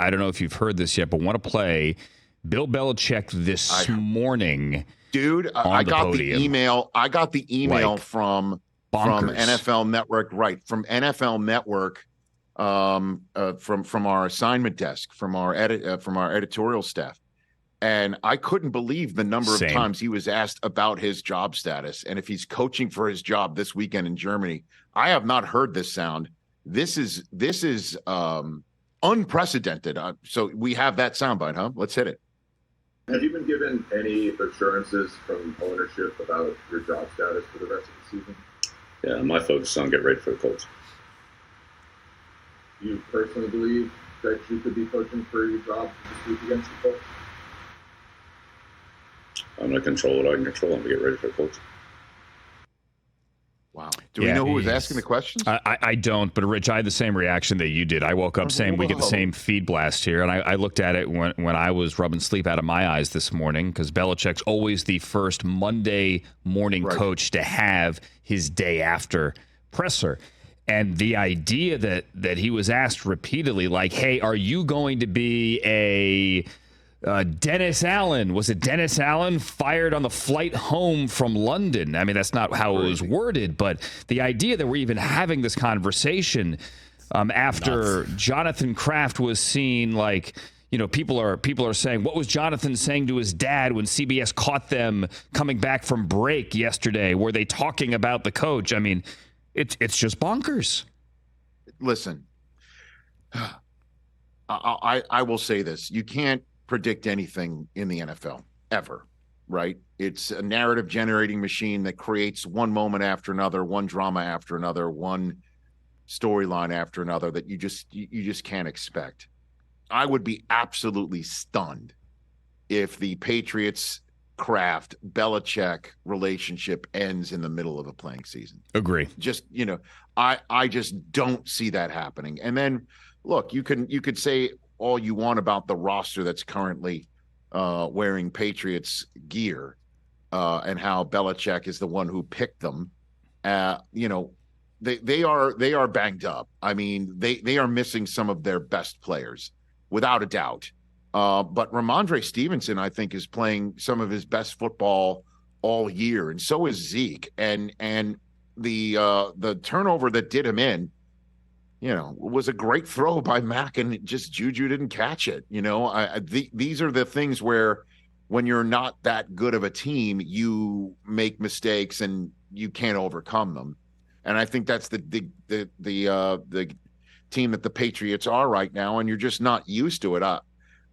I don't know if you've heard this yet, but want to play Bill Belichick this morning. Dude, I got the email. I got the email from NFL Network, right? From NFL Network, from our assignment desk, from our editorial staff. And I couldn't believe the number of times he was asked about his job status and if he's coaching for his job this weekend in Germany. I have not heard this sound. This is unprecedented. So we have that soundbite, huh? Let's hit it. Have you been given any assurances from ownership about your job status for the rest of the season? Yeah, my focus is on get ready for the Colts. Do you personally believe that you could be coaching for your job this week against the Colts? I'm going to control what I can control and get ready for the Colts. Wow. Do we know who was asking the questions? I don't, but Rich, I had the same reaction that you did. I woke up saying we get the same feed blast here, and I looked at it when I was rubbing sleep out of my eyes this morning because Belichick's always the first Monday morning coach to have his day after presser. And the idea that he was asked repeatedly, like, hey, are you going to be a Dennis Allen? Was it Dennis Allen fired on the flight home from London? I mean, that's not how it was worded, but the idea that we're even having this conversation after Jonathan Kraft was seen, like, you know, people are saying, what was Jonathan saying to his dad when CBS caught them coming back from break yesterday? Were they talking about the coach? I mean, it's just bonkers. Listen, I will say this. You can't predict anything in the NFL ever, right? It's a narrative generating machine that creates one moment after another, one drama after another, one storyline after another that you just can't expect. I would be absolutely stunned if the Patriots Kraft Belichick relationship ends in the middle of a playing season. Agree. Just, you know, I just don't see that happening. And then look, you could say all you want about the roster that's currently wearing Patriots gear and how Belichick is the one who picked them. You know, they are banged up. I mean, they are missing some of their best players, without a doubt. But Ramondre Stevenson, I think, is playing some of his best football all year, and so is Zeke. And the turnover that did him in, you know, was a great throw by Mack, and just Juju didn't catch it. You know, these are the things where when you're not that good of a team, you make mistakes and you can't overcome them. And I think that's the team that the Patriots are right now, and you're just not used to it.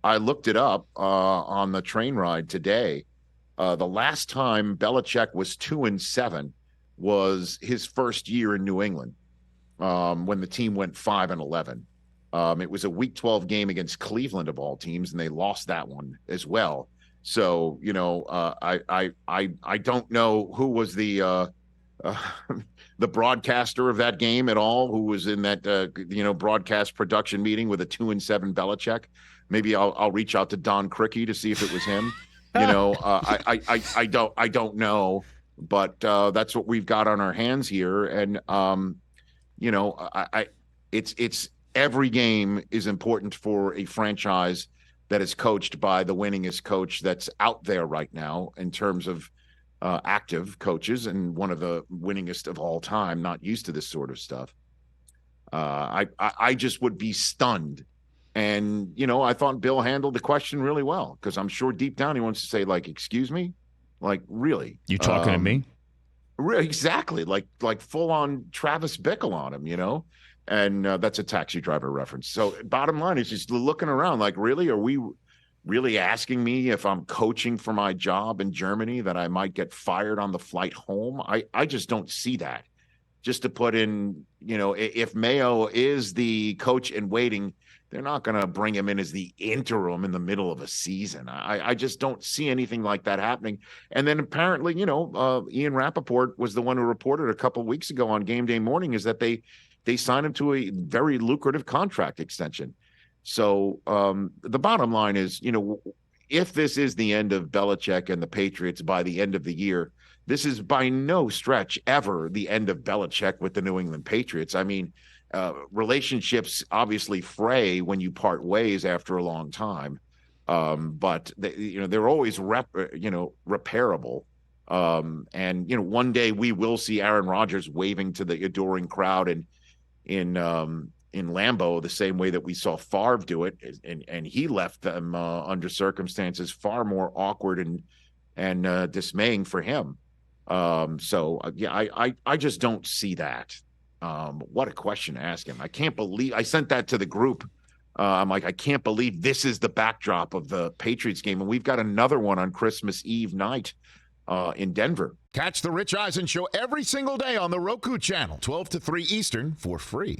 I looked it up on the train ride today. The last time Belichick was 2-7 was his first year in New England. When the team went 5-11. It was a Week 12 game against Cleveland of all teams, and they lost that one as well. So, you know, I don't know who was the broadcaster of that game at all, who was in that broadcast production meeting with a 2-7 Belichick. Maybe I'll reach out to Don Criqui to see if it was him. You know, I don't know, but that's what we've got on our hands here, and you know, it's every game is important for a franchise that is coached by the winningest coach that's out there right now in terms of active coaches, and one of the winningest of all time. Not used to this sort of stuff. I just would be stunned. And, you know, I thought Bill handled the question really well, because I'm sure deep down he wants to say, like, excuse me, like, really? You talking to me? Exactly, like full on Travis Bickle on him, you know, and that's a Taxi Driver reference. So bottom line is just looking around, like, really, are we really asking me if I'm coaching for my job in Germany that I might get fired on the flight home? I just don't see that. Just to put in, you know, if Mayo is the coach in waiting, they're not going to bring him in as the interim in the middle of a season. I just don't see anything like that happening. And then apparently, you know, Ian Rappaport was the one who reported a couple of weeks ago on Game Day Morning is that they signed him to a very lucrative contract extension. So the bottom line is, you know, if this is the end of Belichick and the Patriots by the end of the year, this is by no stretch ever the end of Belichick with the New England Patriots. I mean, relationships obviously fray when you part ways after a long time, but they're always repairable. And one day we will see Aaron Rodgers waving to the adoring crowd in Lambeau the same way that we saw Favre do it, and he left them under circumstances far more awkward and dismaying for him. I just don't see that. What a question to ask him. I can't believe I sent that to the group. I'm like, I can't believe this is the backdrop of the Patriots game, and we've got another one on Christmas Eve night in Denver. Catch the Rich Eisen Show every single day on the Roku channel, 12 to 3 Eastern, for free.